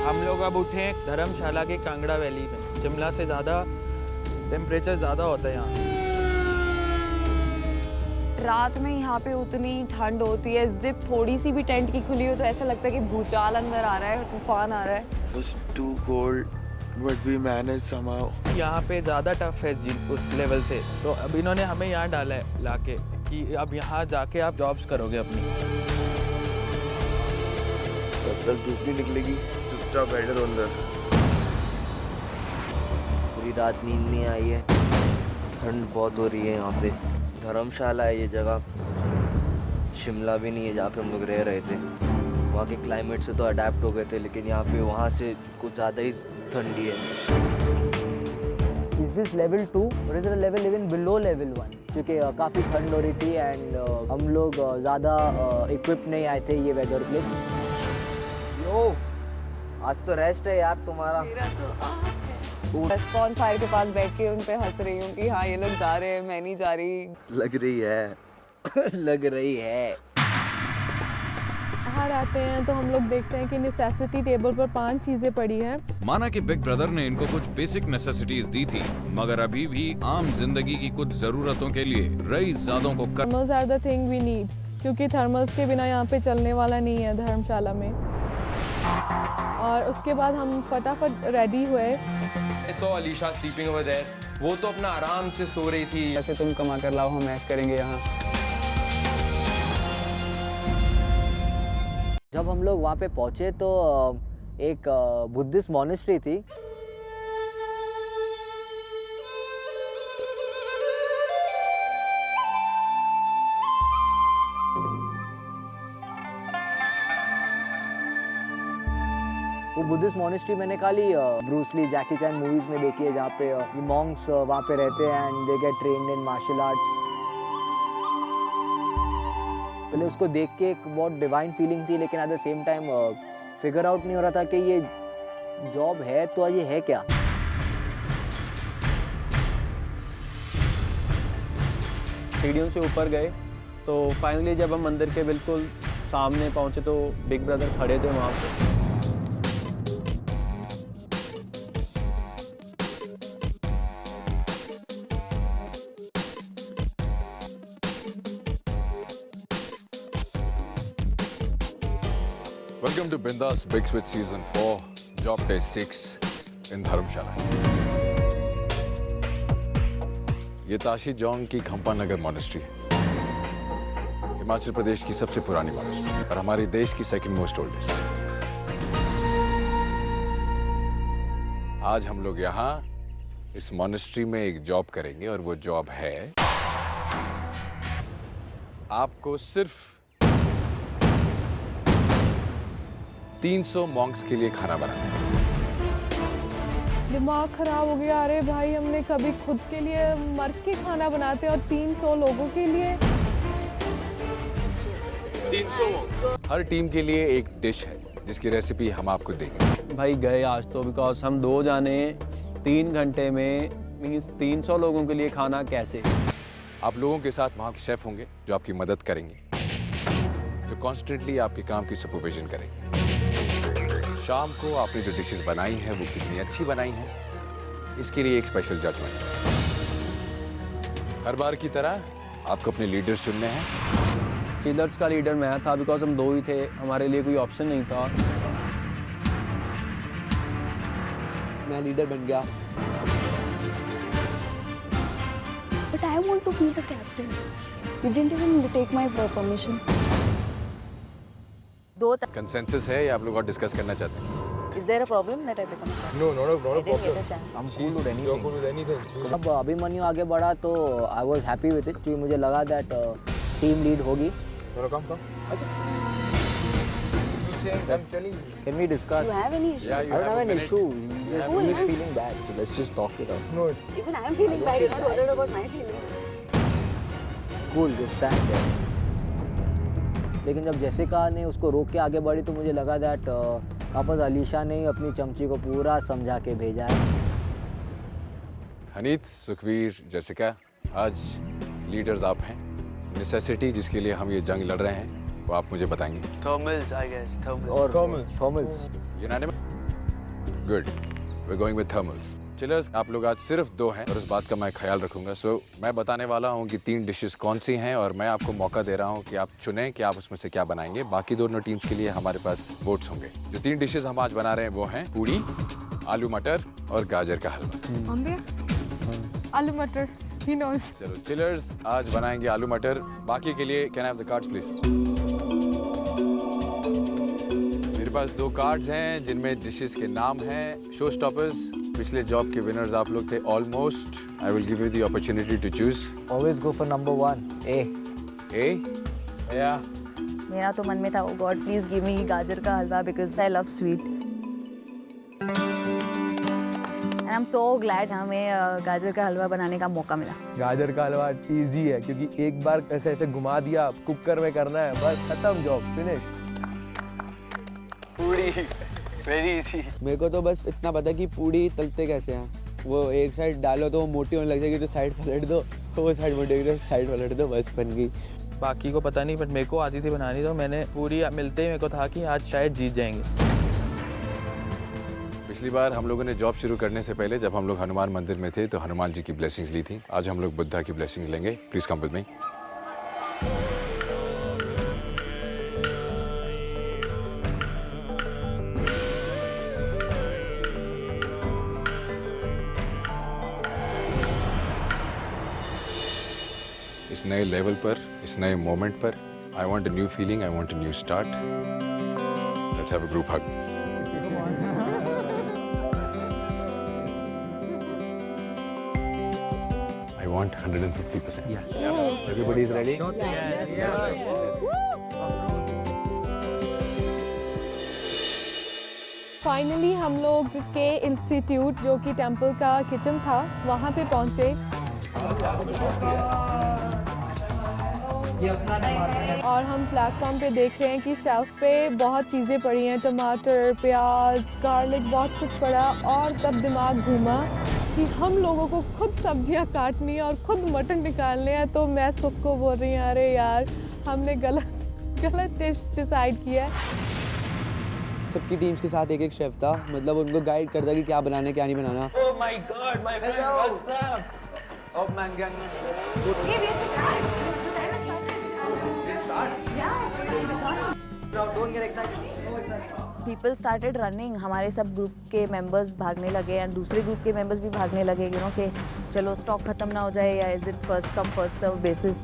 हम लोग अब उठे हैं धर्मशाला के कांगड़ा वैली में। शिमला से ज़्यादा टेम्परेचर ज़्यादा होता है यहाँ। रात में यहाँ पे उतनी ठंड होती है, जिप थोड़ी सी भी टेंट की खुली हो तो ऐसा लगता है कि भूचाल अंदर आ रहा है, तूफान आ रहा है। It's too cold, but we managed somehow. यहाँ पे ज़्यादा टफ है जी उस लेवल से, तो अब इन्होंने हमें यहाँ डाला है लाके कि अब यहाँ जाके आप जॉब्स करोगे अपनी। जब तक धूप नहीं निकलेगी चुपचाप बैठे रहो अंदर। पूरी रात नींद नहीं आई है, ठंड बहुत हो रही है यहाँ पे। धर्मशाला है ये जगह, शिमला भी नहीं है जहाँ पे हम लोग रह रहे थे। वहाँ के क्लाइमेट से तो अडेप्ट हो गए थे, लेकिन यहाँ पे वहाँ से कुछ ज़्यादा ही ठंडी है। Is this level 2 or is it a level even below level 1? क्योंकि काफ़ी ठंड हो रही थी एंड हम लोग ज़्यादा इक्विप नहीं आए थे ये वेदर के लिए। यो, आज तो रेस्ट है यार तुम्हारा। रेस्पॉन्स फायर के पास बैठ के उन पे हंस रही हूँ कि हाँ ये लोग जा रहे हैं, मैं नहीं जा रही। लग रही है लग रही है। बाहर आते हैं तो हम लोग देखते हैं कि नेसेसिटी टेबल पर 5 चीजें पड़ी हैं। माना कि बिग ब्रदर ने इनको कुछ बेसिक नेसेसिटीज दी थी, मगर अभी भी आम जिंदगी की कुछ जरूरतों के लिए रईसजादों को thermals are the thing we need, क्योंकि थर्मल्स के बिना यहाँ पे चलने वाला नहीं है धर्मशाला में। और उसके बाद हम फटाफट रेडी हुए। I saw Alisha sleeping over there. वो तो अपना आराम से सो रही थी। ऐसे तुम कमा कर लाओ, हम ऐश करेंगे यहाँ। जब हम लोग वहाँ पे पहुँचे तो एक बुद्धिस्ट मॉनेस्ट्री थी। वो बुद्धिस्ट मॉनेस्ट्री मैंने खाली ब्रूस ली, जैकी चैन मूवीज में देखी है, जहाँ पे ये मॉन्क्स वहाँ पे रहते हैं and they get trained in martial arts. पहले उसको देख के एक बहुत डिवाइन फीलिंग थी, लेकिन at the same time figure out नहीं हो रहा था कि ये जॉब है तो ये है क्या। सीढ़ियों से ऊपर गए तो फाइनली जब हम मंदिर के बिल्कुल सामने पहुंचे तो बिग ब्रदर खड़े थे वहाँ पे। Welcome to Bindas Big Switch Season 4, Job Day 6 in Dharamshala. ये ताशी जोंग की खंपा नगर मॉनेस्ट्री है, हिमाचल प्रदेश की सबसे पुरानी मॉनेस्ट्री और हमारे देश की सेकंड मोस्ट ओल्डेस्ट। आज हम लोग यहाँ इस मॉनेस्ट्री में एक जॉब करेंगे और वो जॉब है आपको सिर्फ 300 मॉन्क्स के लिए खाना बनाना है। दिमाग खराब हो गया। अरे भाई, हमने कभी खुद के लिए मर के खाना बनाते और 300 लोगों के लिए। 300 हर टीम के लिए एक डिश है जिसकी रेसिपी हम आपको देंगे। भाई गए आज तो, बिकॉज हम 2 जाने 3 घंटे में मीन्स 300 लोगों के लिए खाना कैसे। आप लोगों के साथ वहाँ के शेफ होंगे जो आपकी मदद करेंगे, जो कॉन्स्टेंटली आपके काम की सुपरविजन करेंगे। शाम को आपने जो डिशेस बनाई हैं वो कितनी अच्छी बनाई हैं, इसके लिए एक स्पेशल जजमेंट। हर बार की तरह आपको अपने लीडर्स चुनने हैं। लीडर्स का लीडर मैं था, बिकॉज हम 2 ही थे, हमारे लिए कोई ऑप्शन नहीं था। मैं लीडर बन गया। But I want to be the captain. You didn't even take my permission. Consensus है या आप लोग और डिस्कस करना चाहते हैं? Is there a problem that I become a captain? No, not a I didn't get problem. a chance. I'm cool with anything. You're cool with anything. अब अभिमन्यु आगे बढ़ा तो I was happy with it, क्योंकि मुझे लगा that team lead होगी। Come. I'm telling you. Can we discuss? Do you have any issue? Yeah, I don't have an issue. He's Cool, just man. feeling bad, so let's just talk it out. No, Even I am feeling bad. You're not worried about my feelings. Cool, just stand there. लेकिन जब Jessica ने उसको रोक के आगे बढ़ी तो मुझे लगा दैट वापस अलीशा ने ही अपनी चमची को पूरा समझा के भेजा है। हनीत, सुखवीर, जेसिका, आज लीडर्स आप हैं। नेसेसिटी जिसके लिए हम ये जंग लड़ रहे हैं वो आप मुझे बताएंगे। थर्मल्स, आई गेस, और thermals. Unanimous good, we are going with thermals. Chillers, आप लोग आज सिर्फ 2 हैं और इस बात का मैं ख्याल रखूंगा। सो मैं बताने वाला हूं कि 3 डिशेस कौन सी हैं और मैं आपको मौका दे रहा हूं कि आप चुनें कि आप उसमें से क्या बनाएंगे। बाकी दोनों टीम्स के लिए हमारे पास वोट्स होंगे। जो 3 डिशेस हम आज बना रहे हैं वो हैं पूड़ी, आलू मटर और गाजर का हलवा। आलू मटर, he knows। चलो चिलर्स, आज बनाएंगे आलू मटर। बाकी के लिए can I have the cards please. मेरे पास 2 कार्ड्स हैं जिनमें डिशेस के नाम हैं। शो स्टॉपर्स, पिछले जॉब के विनर्स आप लोग थे almost. I will give you the opportunity to choose. Always go for number 1, A. A? या मेरा तो मन में था, God please give me gajar ka halwa because I love sweet. And I am so glad हमें गाजर का हलवा बनाने का मौका मिला। गाजर का हलवा इजी है क्योंकि एक बार ऐसे ऐसे घुमा दिया, कुकर में करना है, बस खत्म, जॉब फिनिश। पूड़ी वेरी इजी। मेरे को तो बस इतना पता कि पूड़ी तलते कैसे हैं। वो एक साइड डालो तो वो मोटी होने लग जाएगी तो साइड पलट दो, तो वो साइड मोटी होगी तो साइड पलट दो, बस बन गई। बाकी को पता नहीं, बट मेरे को आती थी बनानी, तो मैंने पूरी मिलते ही मेरे को था कि आज शायद जीत जाएंगे। पिछली बार हम लोगों ने जॉब शुरू करने से पहले जब हम लोग हनुमान मंदिर में थे तो हनुमान जी की ब्लेसिंग्स ली थी। आज हम लोग बुद्धा की ब्लेसिंग्स लेंगे। Please come with me. इस नए लेवल पर, इस नए मोमेंट पर, I want a new feeling, I want a new start. Let's have a group hug. I want 150%. Yeah. Everybody is ready? Finally हम लोग के इंस्टीट्यूट जो कि टेंपल का किचन था वहाँ पे पहुँचे और हम प्लेटफॉर्म पे देख रहे हैं कि शेल्फ पे बहुत चीज़ें पड़ी हैं, टमाटर, प्याज, गार्लिक, बहुत कुछ पड़ा। और तब दिमाग घूमा कि हम लोगों को खुद सब्जियां काटनी है और खुद मटन निकालने हैं। तो मैं सुख को बोल रही हूँ, अरे यार हमने गलत डिश डिसाइड किया है। सबकी टीम्स के साथ एक एक शेफ था, मतलब उनको गाइड करता कि क्या बनाना क्या नहीं बनाना। Oh my God, my friend, what's up? Oh man, gang. Hey, we have to start. The time has started. Let's start. Yeah. Now don't get excited. No excitement. People started running, हमारे सब group के members भागने लगे and दूसरे group के members भी भागने लगे, यू नो कि चलो स्टॉक खत्म ना हो जाए, या is it first come first serve basis.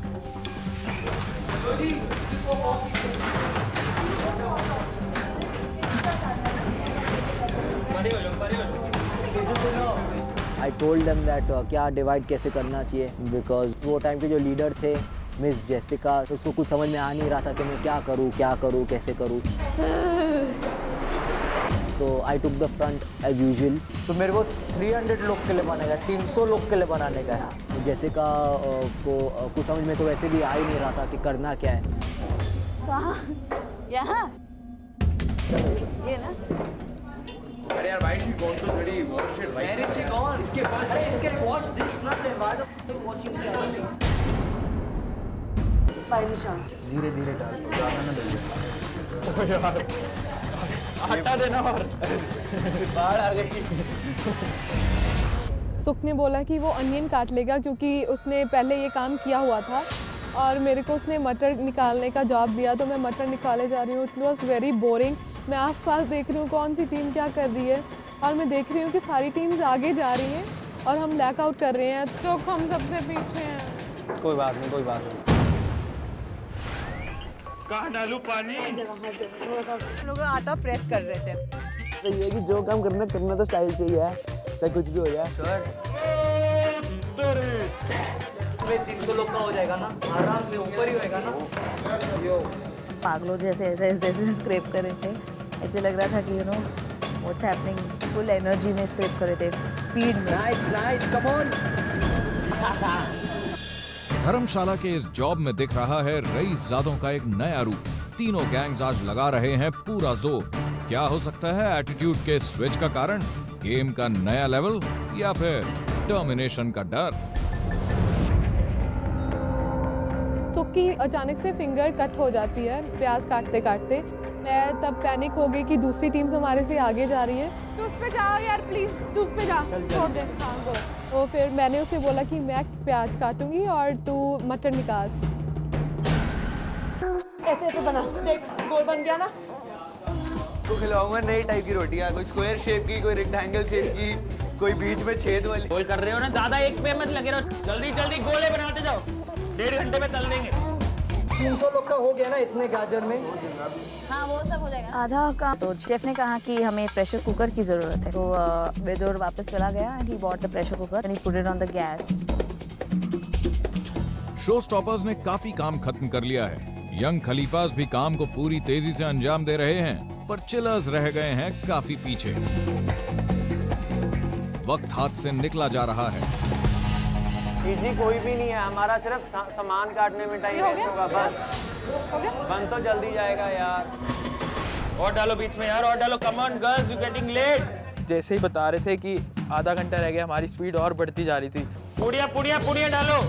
I told them that क्या डिवाइड कैसे करना चाहिए, बिकॉज वो टाइम के जो लीडर थे मिस जेसिका, उसको कुछ समझ में आ नहीं रहा था कि मैं क्या करूँ कैसे करूँ। तो I took the front as usual. तो मेरे को 300 लोग के लिए बनाने का, 300 लोग के लिए बनाने का है। जेसिका को कुछ समझ में तो वैसे भी आ ही नहीं रहा था कि करना क्या है। कहाँ? यहाँ? ये ना? अरे यार भाई, she gone to ready wash it right? Where is she gone? इसके wash this nothing. Why the washing the other thing? धीरे धीरे डाल, ज़्यादा ना डल जाए। हटा देना और बाढ़ आ गई। सुख ने बोला कि वो अनियन काट लेगा क्योंकि उसने पहले ये काम किया हुआ था, और मेरे को उसने मटर निकालने का जॉब दिया, तो मैं मटर निकाले जा रही हूँ। It was very boring. मैं आसपास देख रही हूँ कौन सी टीम क्या कर रही है, और मैं देख रही हूँ कि सारी टीम्स आगे जा रही हैं और हम लैक आउट कर रहे हैं, तो हम सबसे पीछे हैं। कोई बात नहीं, कोई बात नहीं। कहाँ डालूं पानी? लोग आटा प्रेस कर रहे थे। तो ये कि जो काम करना तो स्टाइल से ही है, चाहे कुछ भी हो जाए। सर 300 लोग का हो जाएगा ना, आराम से ऊपर ही होएगा ना। पागलों जैसे ऐसे स्क्रैप कर रहे थे, ऐसे लग रहा था कि you know what's happening. Full energy में स्क्रैप कर रहे थे, स्पीड में। Nice come on. धर्मशाला के इस जॉब में दिख रहा है रईसजादों का एक नया रूप। तीनों गैंग्स आज लगा रहे हैं पूरा जोर। क्या हो सकता है एटीट्यूड के स्विच का कारण, गेम का नया लेवल, या फिर टर्मिनेशन का डर? सुख की अचानक से फिंगर कट हो जाती है प्याज काटते काटते, मैं तब पैनिक हो गई कि दूसरी टीम्स हमारे से आगे जा रही हैं। तू उस पे जाओ यार प्लीज, तू उस पे जा, छोड़ दे। हाँ गो। तो फिर मैंने उसे बोला कि मैं प्याज काटूंगी और तू मटर निकाल। ऐसे ऐसे बना, देख गोल बन गया ना। तो खिलाऊंगा नई टाइप की रोटियां, कोई स्क्वायर शेप की, कोई रेक्टेंगल शेप की, कोई बीच में छेद वाली। गोल कर रहे हो ना, ज्यादा एक पे मत लगे रहो, जल्दी जल्दी गोले बनाते जाओ, 1.5 घंटे में तल देंगे। 300 लोग का हो गया ना इतने गाजर में। हाँ वो सब हो जाएगा आधा का। तो शेफ ने कहा कि हमें प्रेशर कुकर की ज़रूरत है, तो वेदोर वापस चला गया and he bought the pressure cooker and he put it on the gas. Show stoppers ने काफी काम खत्म कर लिया है। यंग खलीफास भी काम को पूरी तेजी से अंजाम दे रहे हैं, पर चिलर्स रह गए हैं काफी पीछे। वक्त हाथ से निकला जा रहा है। इजी कोई भी नहीं है, हमारा सिर्फ सामान काटने में टाइम वेस्ट होगा बस। बन तो जल्दी जाएगा यार। और डालो बीच में यार, और डालो। Come on girls, you getting late. जैसे ही बता रहे थे कि आधा घंटा रह गया, हमारी स्पीड और बढ़ती जा रही थी। पूड़ियाँ पूड़ियाँ पूड़ियाँ डालो।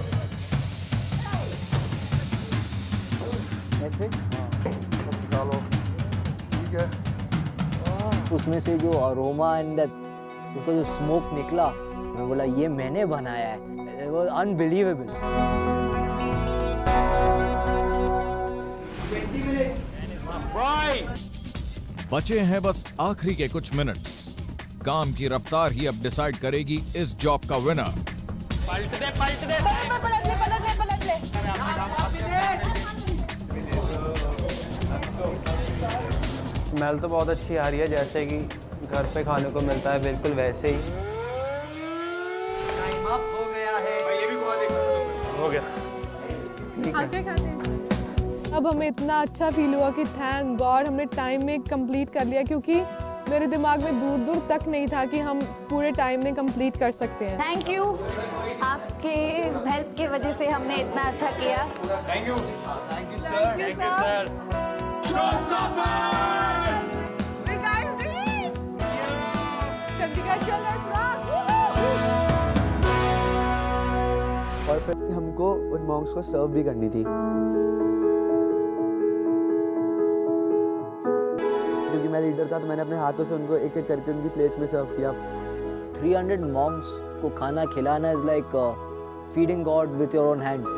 ऐसे डालो, ठीक है। उसमें से जो अरोमा एंड उसका जो स्मोक निकला, मैं बोला ये मैंने बनाया है। It was unbelievable. 20 minutes. Right. बचे हैं बस आखिरी के कुछ मिनट्स। काम की रफ्तार ही अब डिसाइड करेगी इस जॉब का विनर। पलट दे, पलट दे। पलट ले, पलट ले, पलट ले। स्मेल तो बहुत अच्छी आ रही है, जैसे कि घर पे खाने को मिलता है, बिल्कुल वैसे ही। टाइम अप हो गया है। ये भी हो गया। खाते खाते अब हमें इतना अच्छा फील हुआ कि थैंक गॉड हमने टाइम में कंप्लीट कर लिया, क्योंकि मेरे दिमाग में दूर दूर तक नहीं था कि हम पूरे टाइम में कंप्लीट कर सकते हैं। थैंक यू, आपके हेल्प की वजह से हमने इतना अच्छा किया। Thank you sir, thank you sir. Chandigarh चल रहा और फिर हमको उन मॉन्क्स को सर्व भी करनी थी, क्योंकि मैं लीडर था, तो मैंने अपने हाथों से उनको एक एक करके उनकी प्लेट्स में सर्व किया। 300 मॉन्क्स को खाना खिलाना is like feeding God with your own hands.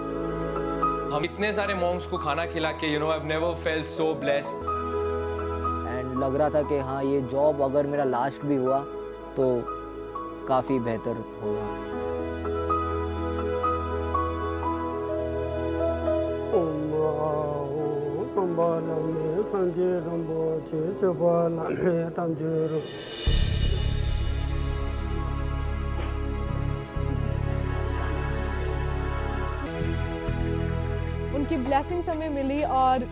हम इतने सारे मॉन्क्स को खाना खिला के, you know, I have never felt so blessed. And लग रहा था कि हाँ, ये जॉब अगर मेरा लास्ट भी हुआ तो काफ़ी बेहतर होगा। उनकी ब्लेसिंग्स हमें मिली, और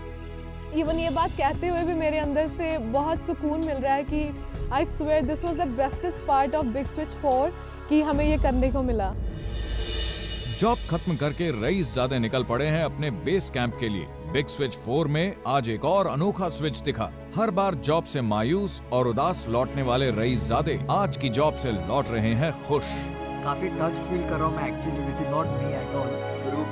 इवन ये बात कहते हुए भी मेरे अंदर से बहुत सुकून मिल रहा है कि I swear this was the bestest part of big switch 4 कि हमें ये करने को मिला। जॉब खत्म करके रईसजादे निकल पड़े हैं अपने बेस कैंप के लिए। बिग स्विच 4 में आज एक और अनोखा स्विच दिखा। हर बार जॉब से मायूस और उदास लौटने वाले रईसजादे आज की जॉब से लौट रहे हैं खुश। काफी टच्ड फील कर रहा हूँ मैं actually, which is not me at all,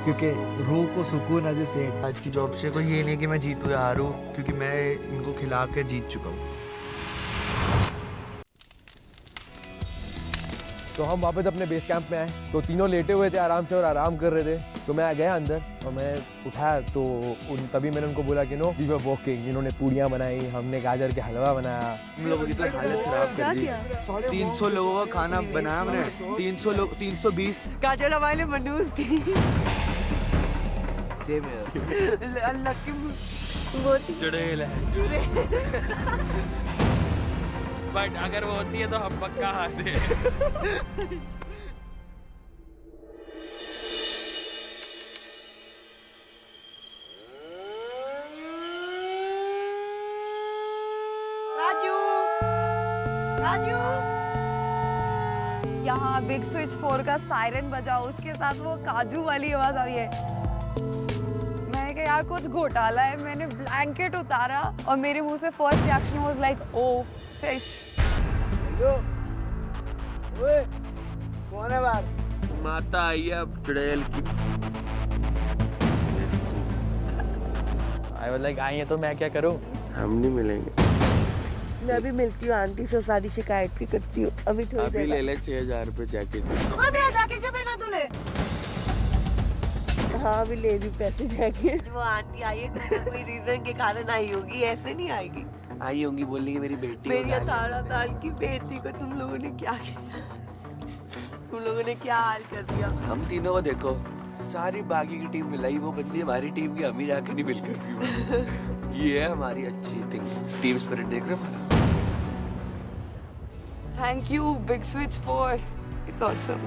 क्योंकि रूह को सुकून है। जैसे आज की जॉब से कोई ये नहीं कि मैं जीतूं या हारूं, क्योंकि मैं इनको खिला के जीत चुका हूँ। तो हम वापस अपने बेस कैंप में आए, तो तीनों लेटे हुए थे आराम से और आराम कर रहे थे। तो मैं गया अंदर और मैं उठाया, तो तभी मैंने उनको बोला कि नो वी वर वर्किंग। इन्होंने पूड़ियाँ बनाई, हमने गाजर के हलवा बनाया। हम लोगों की तो हालत खराब कर दी। 300 लोगों का खाना बनाया हमने। 300 लोग, 320 गाजर हमारे मनूस थी। अल्लाह की चुड़ैल है। बट अगर वो होती है तो हम पक्का हारते हैं। राजू यहाँ बिग स्विच 4 का सायरन बजा, उसके साथ वो काजू वाली आवाज आ रही है। मैंने कहा यार कुछ घोटाला है। मैंने ब्लैंकेट उतारा और मेरे मुंह से first reaction was like oh fish. कौन है बाहर? माता आई है अब चुड़ैल की। आई वाज लाइक आई है तो मैं क्या करूं? हम नहीं मिलेंगे। मैं अभी मिलती हूँ आंटी से, सारी शिकायत भी करती हूँ। अभी थोड़ी अभी ले ले 6000 रुपए जैकेट। अभी जैकेट क्यों पहना तूने? हाँ अभी ले रही पैसे जैकेट। वो आंटी आई है कोई रीजन के कारण आई होगी, ऐसे नहीं आएगी। आई होंगी बोलने की मेरी बेटी मेरी 18 साल की बेटी को तुम लोगों ने क्या किया? तुम लोगों ने क्या हाल कर दिया? हम तीनों को देखो, सारी बाकी की टीम मिलाई, वो बंदी हमारी टीम की, हम ही जाके नहीं मिलकर उसकी। ये है हमारी अच्छी थिंग, टीम स्पिरिट। देख रहे हो हमारा? Thank you, Big Switch 4. It's awesome.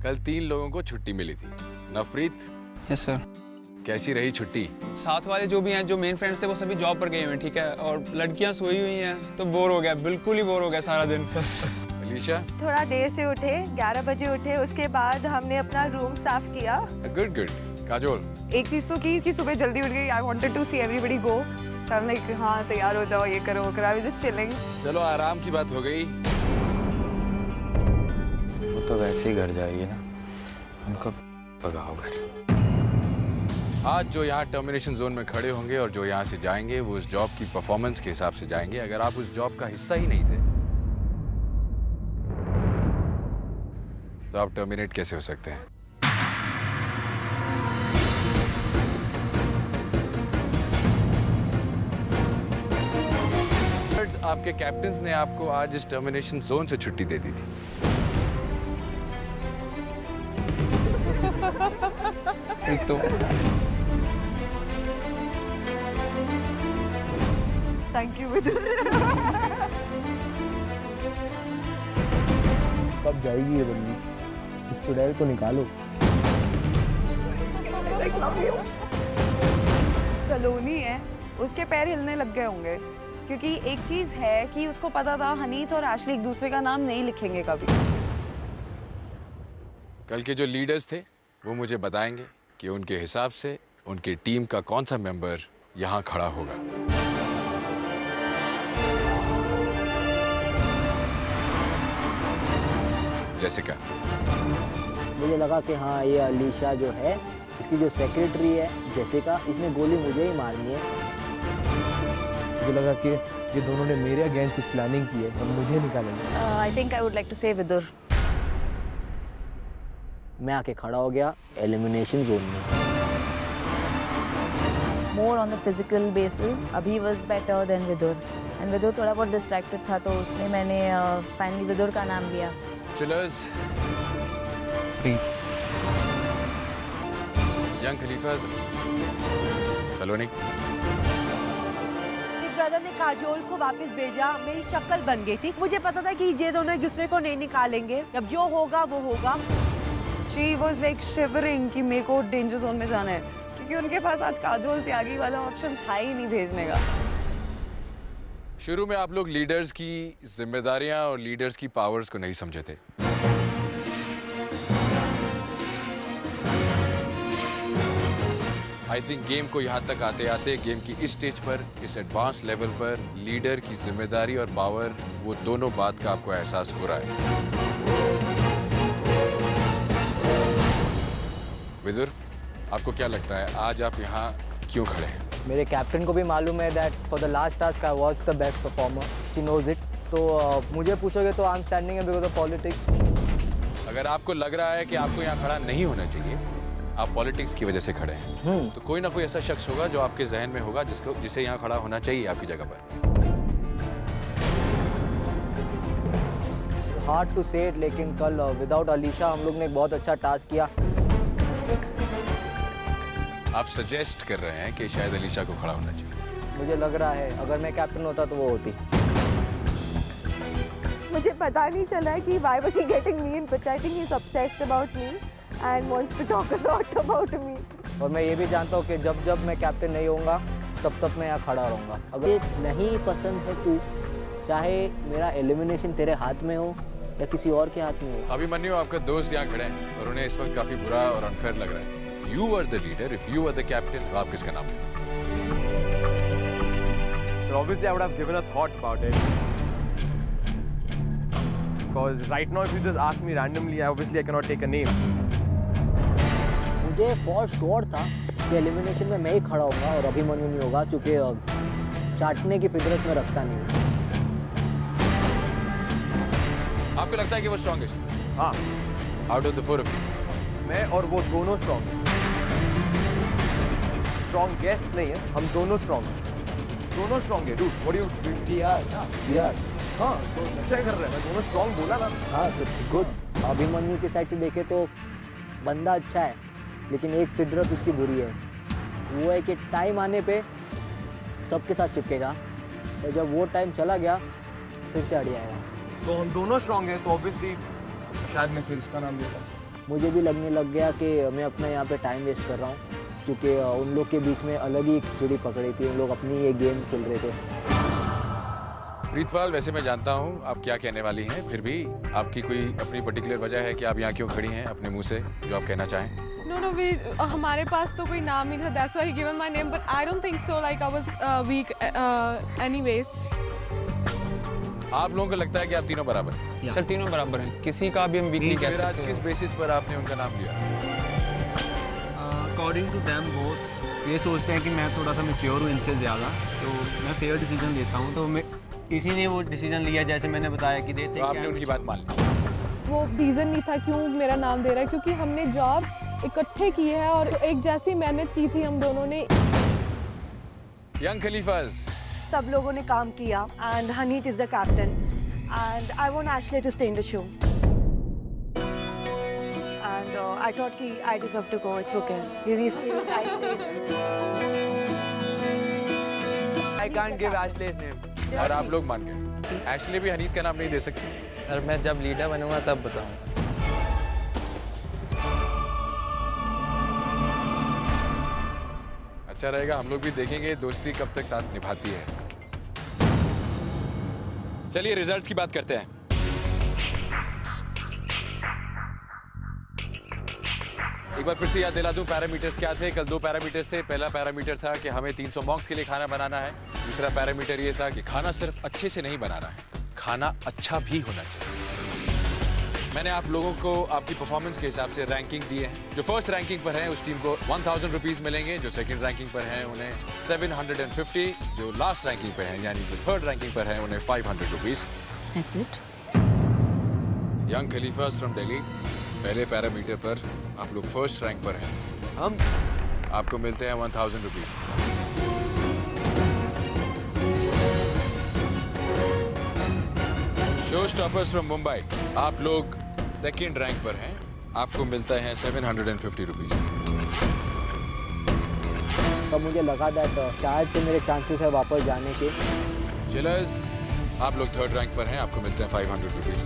कल 3 लोगों को छुट्टी मिली थी। नवप्रीत। Yes sir. कैसी रही छुट्टी? साथ वाले जो भी हैं, जो मेन फ्रेंड्स थे, वो सभी जॉब पर गए हुए हैं, ठीक है, और लड़कियां सोई हुई हैं, तो बोर हो गया, बिल्कुल ही बोर हो गया सारा दिन। अलीशा? थोड़ा देर से उठे, 11 बजे उठे, उसके बाद हमने अपना रूम साफ किया। Good good. काजोल? एक चीज तो की कि सुबह जल्दी उठ गई। I wanted to see everybody go. I am like हाँ तैयार हो जाओ, ये करो वो करो। I was just chilling. चलो आराम की बात हो गई। वो तो वैसे ही घर जाएगी ना, उनको भगाओ घर। आज जो यहाँ टर्मिनेशन जोन में खड़े होंगे और जो यहाँ से जाएंगे, वो उस जॉब की परफॉर्मेंस के हिसाब से जाएंगे। अगर आप उस जॉब का हिस्सा ही नहीं थे तो आप टर्मिनेट कैसे हो सकते हैं? आपके कैप्टन ने आपको आज इस टर्मिनेशन जोन से छुट्टी दे दी थी। एक तो थैंक यू विदुर। कब जाएगी ये बंदी? इस चुड़ैल को निकालो। सलोनी है, उसके पैर हिलने लग गए होंगे, क्योंकि एक चीज है कि उसको पता था हनीत और एशली एक दूसरे का नाम नहीं लिखेंगे कभी। कल के जो लीडर्स थे वो मुझे बताएंगे कि उनके हिसाब से उनकी टीम का कौन सा मेंबर यहाँ खड़ा होगा। जेसिका? मुझे लगा कि हाँ ये अलीशा जो है, इसकी जो सेक्रेटरी है जेसिका, इसने गोली मुझे ही मारनी है। मुझे लगा कि ये दोनों ने मेरे अगेंस्ट कुछ प्लानिंग की है और मुझे निकालेंगे। I think I would like to say Vidur. मैं आके खड़ा हो गया एलिमिनेशन जोन में। More on the physical basis Abhi was better than Vidur, and Vidur थोड़ा बहुत डिस्ट्रैक्टेड था, तो उसने मैंने फाइनली विदुर का नाम लिया। चिलर्स, यंग खलीफाज, सलोनी। ब्रदर ने काजोल को वापस भेजा, मेरी शक्ल बन गई थी। मुझे पता था कि ये दोनों एक दूसरे को नहीं निकालेंगे, अब जो होगा वो होगा। She was like shivering कि मेरे को डेंजर जोन में जाना है, क्योंकि उनके पास आज काजोल त्यागी वाला ऑप्शन था ही नहीं भेजने का। शुरू में आप लोग लीडर्स की जिम्मेदारियां और लीडर्स की पावर्स को नहीं समझे थे। आई थिंक गेम को यहाँ तक आते आते, गेम की इस स्टेज पर, इस एडवांस लेवल पर लीडर की जिम्मेदारी और पावर, वो दोनों बात का आपको एहसास हो रहा है। विदुर, आपको क्या लगता है आज आप यहाँ क्यों खड़े हैं? मेरे कैप्टन को भी मालूम है that for the last task I was the best performer, he knows it. तो मुझे पूछोगे तो I am standing because of politics. अगर आपको लग रहा है कि आपको यहाँ खड़ा नहीं होना चाहिए, आप पॉलिटिक्स की वजह से खड़े हैं, तो कोई ना कोई ऐसा शख्स होगा जो आपके जहन में होगा जिसे यहाँ खड़ा होना चाहिए आपकी जगह पर। हार्ड टू से इट, लेकिन कल विदाउट अलीशा हम लोग ने एक बहुत अच्छा टास्क किया। आप सजेस्ट कर रहे हैं कि शायद अलीशा को खड़ा होना चाहिए? मुझे लग रहा है अगर मैं कैप्टन होता तो वो होती। मुझे पता नहीं चला है कि why was he getting me in pitch. I think he's obsessed about me and wants to talk a lot about me. और मैं ये भी जानता हूँ कि जब जब मैं कैप्टन नहीं होऊंगा तब मैं यहाँ खड़ा रहूँगा। अगर नहीं पसंद है तू, चाहे मेरा एलिमिनेशन तेरे हाथ में हो या किसी और के हाथ में हो। अभिमन्यु आपका दोस्त यहाँ खड़े हैं और उन्हें इस वक्त काफी बुरा और अनफेयर लग रहा है। You are the leader, if you are the captain, तो आप किसका नाम लेते? So obviously I would have given a thought about it. Because right now if you just ask me randomly, obviously I cannot take a name. मुझे for sure था कि elimination में मैं ही खड़ा होगा और अभिमन्यु नहीं होगा, क्योंकि चाटने की फितरत में रखता नहीं हूँ। आपको लगता है कि वो स्ट्रॉन्गेस्ट? हाँ। Out of the four of you? मैं और वो दोनों स्ट्रॉन्ग हैं। स्ट्रॉन्गेस्ट नहीं है, हम दोनों स्ट्रॉन्ग हैं। दोनों स्ट्रॉन्ग है, डूड। व्हाट डू यू यार? हाँ, तो ऐसा कर रहे हैं, मैं दोनों स्ट्रॉन्ग बोला ना। हाँ, तो गुड। अभिमन्यु की साइड से देखे तो बंदा अच्छा है, लेकिन एक फितरत उसकी बुरी है। वो है कि टाइम आने पे सबके साथ चिपकेगा और जब वो टाइम चला गया फिर से अड़ जाएगा। तो हम दोनों स्ट्रॉन्ग हैं, तो ऑब्वियसली शायद मैं फिर इसका नाम लेता। मुझे भी लगने लग गया कि मैं अपना यहाँ पे टाइम वेस्ट कर रहा हूँ, क्योंकि उन लोग के बीच में अलग ही चिड़ी पकड़ी थी। उन लोग अपनी ये गेम खेल रहे थे। प्रीतपाल, वैसे मैं जानता हूँ आप क्या कहने वाली हैं, फिर भी आपकी कोई अपनी पर्टिकुलर वजह है कि आप यहाँ क्यों खड़ी हैं अपने मुंह से, जो आप कहना चाहें? No, हमारे पास तो कोई नाम नहीं था, that's why he given my name, but I don't think so, like I was weak anyways. आप लोगों को लगता है कि आप तीनों बराबर हैं? सर तीनों बराबर हैं, किसी का भी हम वीक नहीं कह सकते। आज किस बेसिस पर आपने उनका नाम लिया? अकॉर्डिंग टू देम बोथ ये सोचते हैं कि मैं थोड़ा सा मैच्योर हूँ इनसे ज़्यादा, तो मैं फेयर डिसीजन लेता हूँ, तो मैं इसी ने वो डिसीजन लिया जैसे मैंने बताया कि देते। तो आपने उनकी बात मान ली? वो रीज़न नहीं था क्यों मेरा नाम दे रहा है, क्योंकि हमने जॉब इकट्ठे की है और एक जैसी मेहनत की थी हम दोनों ने। यंग खलीफाज, सब लोगों ने काम किया and Haneet is the captain and I want Ashley to stay in the show and I thought कि I deserve to go, it's okay, he is I can't give Ashley's name. और आप लोग मान गए? एशले भी हनीत का नाम नहीं दे सकती? सर मैं जब लीडर बनूंगा तब बताऊं। अच्छा रहेगा, हम लोग भी देखेंगे दोस्ती कब तक साथ निभाती है। चलिए रिजल्ट्स की बात करते हैं। एक बार फिर से याद दिला दूं पैरामीटर्स क्या थे। कल 2 पैरामीटर्स थे। पहला पैरामीटर था कि हमें 300 मॉन्क्स के लिए खाना बनाना है। दूसरा पैरामीटर ये था कि खाना सिर्फ अच्छे से नहीं बनाना है, खाना अच्छा भी होना चाहिए। मैंने आप लोगों को आपकी परफॉर्मेंस के हिसाब से रैंकिंग दी है। जो फर्स्ट रैंकिंग पर है उस टीम को 1000 रुपीज मिलेंगे, जो सेकंड रैंकिंग पर है उन्हें 750, जो लास्ट रैंकिंग पर है यानी जो थर्ड रैंकिंग पर है उन्हें 500 rupees. That's it. Young khalifas from Delhi, पहले पैरामीटर पर आप लोग फर्स्ट रैंक पर हैं। हम आपको मिलते हैं 1000 rupees. Show stoppers from Mumbai, आप लोग सेकंड रैंक पर हैं, आपको मिलता है 750 रुपीज। तब मुझे लगा दैट शायद से मेरे चांसेस है वापस जाने के। चिलर्स, आप लोग थर्ड रैंक पर हैं, आपको मिलते हैं 500 रुपीज।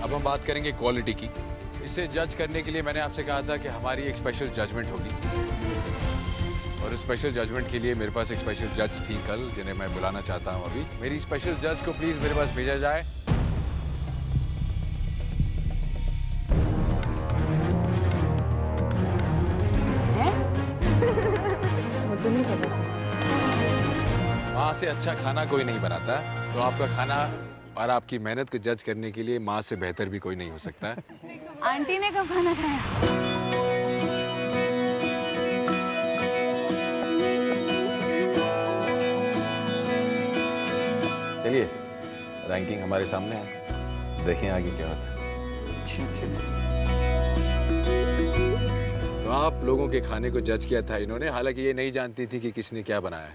अब हम बात करेंगे क्वालिटी की। इसे जज करने के लिए मैंने आपसे कहा था कि हमारी एक स्पेशल जजमेंट होगी, और इस स्पेशल जजमेंट के लिए मेरे पास एक स्पेशल जज थी कल, जिन्हें मैं बुलाना चाहता हूं अभी। मेरी स्पेशल जज को प्लीज मेरे पास भेजा जाए। मुझे नहीं पता। माँ से अच्छा खाना कोई नहीं बनाता, तो आपका खाना और आपकी मेहनत को जज करने के लिए माँ से बेहतर भी कोई नहीं हो सकता है। आंटी ने कब खाना खाया? चलिए रैंकिंग हमारे सामने है, देखें आगे क्या होता है। तो आप लोगों के खाने को जज किया था इन्होंने, हालांकि ये नहीं जानती थी कि किसने क्या बनाया है।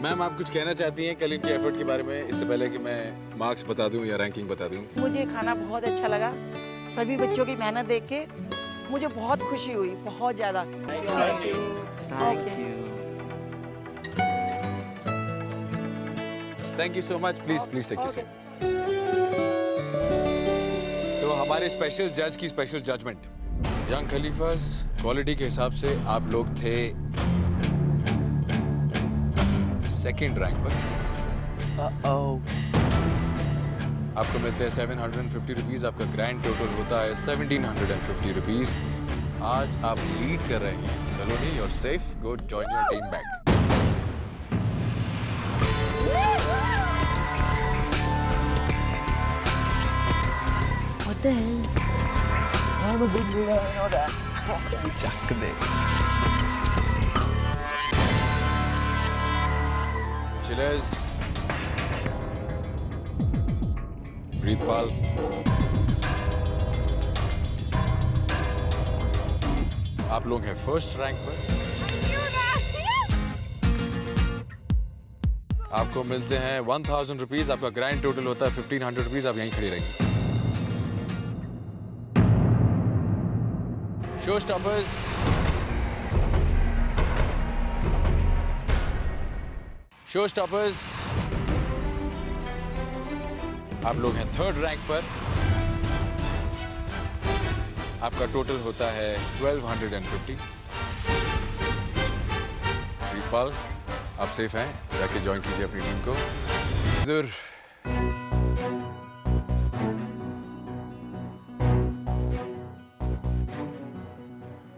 मैम, आप कुछ कहना चाहती हैं कल इनके एफर्ट के बारे में, इससे पहले कि मैं मार्क्स बता दूं या रैंकिंग बता दूं? मुझे खाना बहुत अच्छा लगा, सभी बच्चों की मेहनत देख के मुझे बहुत खुशी हुई, बहुत ज्यादा। Thank you so much. Please please take your seat. तो हमारे स्पेशल जज की स्पेशल जजमेंट। यंग खलीफास, क्वालिटी के हिसाब से आप लोग थे सेकंड रैंक पर। आपको मिलते हैं 750 रुपीज़। आपका ग्रैंड टोटल होता है 1750 रुपीज़। आज आप लीड कर रहे हैं सलोनी, you're safe. Go join your team back. What the hell? I'm a big leader, I know that. Chuck de. Chillers. Preetpal. आप लोग हैं फर्स्ट रैंक पर। आपको मिलते हैं 1000 रुपीज। आपका ग्रैंड टोटल होता है 1500 रुपीज। आप यहीं खड़ी रहेंगे। शो स्टॉपर्स, शो स्टॉपर्स, आप लोग हैं थर्ड रैंक पर। आपका टोटल होता है 1250। प्रीतपाल, आप सेफ हैं, जाके ज्वाइन कीजिए अपनी टीम को। इधर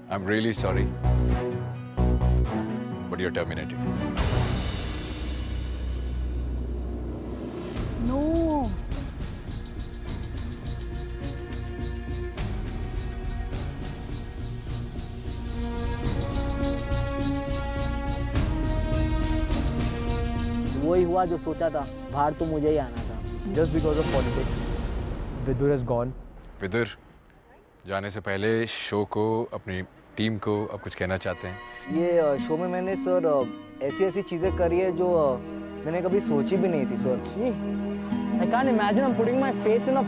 I'm really sorry, but you're terminated. No. वही हुआ जो सोचा था, बाहर तो मुझे ही आना था। Just because of politics, Vidur has gone. Vidur, जाने से पहले शो को, अपनी टीम को अब कुछ कहना चाहते हैं? ये शो में मैंने सर ऐसी ऐसी चीज़ें करी है जो मैंने कभी सोची भी नहीं थी sir. I can't imagine I'm putting my face in a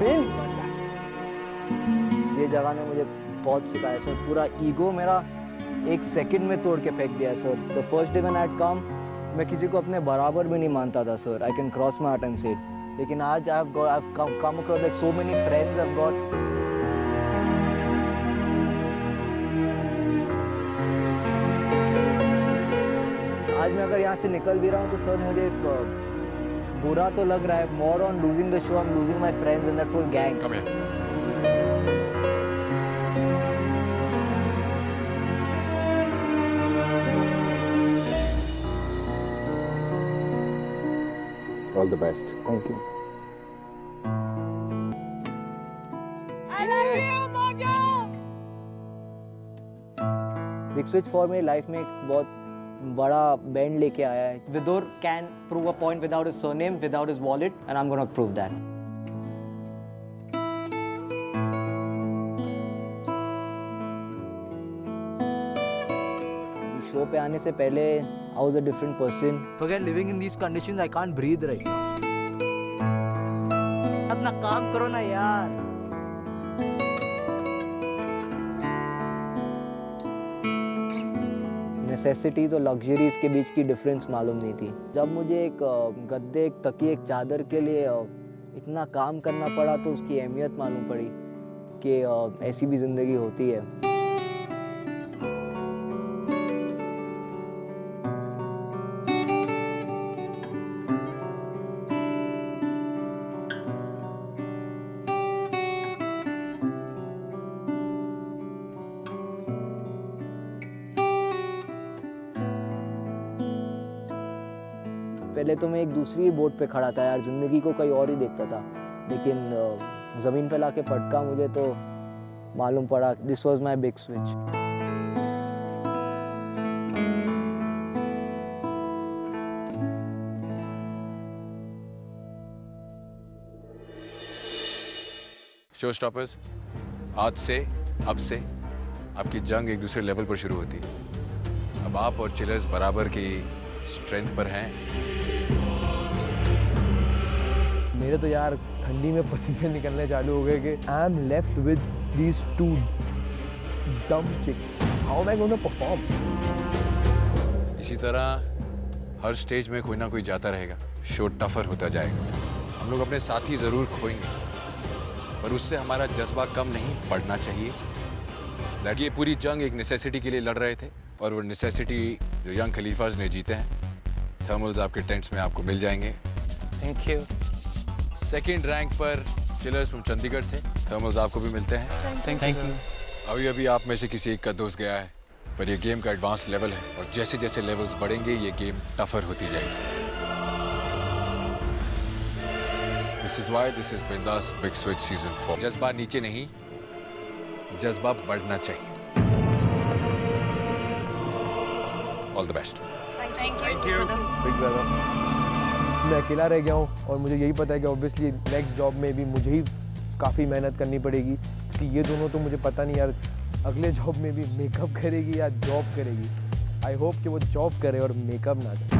bin. ये जगह ने मुझे बहुत सिखाया सर। पूरा ईगो मेरा एक सेकंड में तोड़ के फेंक दिया sir. The first day when I had come, मैं किसी को अपने बराबर भी नहीं मानता था sir. I can cross my heart and say it. लेकिन आज I've come across like so many friends I've got. आज मैं अगर यहाँ से निकल भी रहा हूँ तो सर मुझे बुरा तो लग रहा है। More on losing the show, I'm losing my friends and that full gang. Come here. All the best. Thank you. I love you, Mojo. Big Switch for मेरी लाइफ में एक बहुत बड़ा बैंड लेके आया है। Vidur can prove a point without his surname, without his wallet, and I'm gonna prove that. Show पे आने से पहले I was a different person. Forget living in these conditions, I can't breathe right now. अपना काम करो ना यार। Necessities और लग्जरीज के बीच की डिफरेंस मालूम नहीं थी। जब मुझे एक गद्दे, एक तकिए, एक चादर के लिए इतना काम करना पड़ा तो उसकी अहमियत मालूम पड़ी कि ऐसी भी ज़िंदगी होती है। पहले तो मैं एक दूसरी बोट पे खड़ा था यार, ज़िंदगी को कहीं और ही देखता था। लेकिन ज़मीन पे लाके पटका मुझे तो मालूम पड़ा this was my big switch. Show stoppers, आज से, अब से आपकी जंग एक दूसरे लेवल पर शुरू होती है। अब आप और चिलर्स बराबर की स्ट्रेंथ पर हैं। मेरे तो यार ठंडी में पसीने निकलने चालू हो गए कि I am left with these two dumb chicks, how am I going to perform. इसी तरह हर स्टेज में कोई ना कोई जाता रहेगा, शो टफर होता जाएगा। हम लोग अपने साथी ज़रूर खोएंगे, पर उससे हमारा जज्बा कम नहीं पड़ना चाहिए। ये पूरी जंग एक नेसेसिटी के लिए लड़ रहे थे, और वो नेसेसिटी जो यंग खलीफाज ने जीते हैं। थर्मल्स आपके टेंट्स में आपको मिल जाएंगे। Thank you. सेकंड रैंक पर चिलर्स फ्रॉम चंडीगढ़ थे। थर्मल्स आपको भी मिलते हैं। Thank you. अभी अभी आप में से किसी एक का दोस्त गया है, पर ये गेम का एडवांस लेवल है और जैसे जैसे लेवल्स बढ़ेंगे ये गेम टफर होती जाएगी। This is why this is बिंदास बिग स्विच सीजन 4। जज्बा नीचे नहीं, जज्बा बढ़ना चाहिए। All the best. Thank you big brother. मैं अकेला रह गया हूँ और मुझे यही पता है कि ऑब्वियसली नेक्स्ट जॉब में भी मुझे ही काफ़ी मेहनत करनी पड़ेगी, कि ये दोनों तो मुझे पता नहीं यार अगले जॉब में भी मेकअप करेगी या जॉब करेगी। आई होप कि वो जॉब करे और मेकअप ना करे।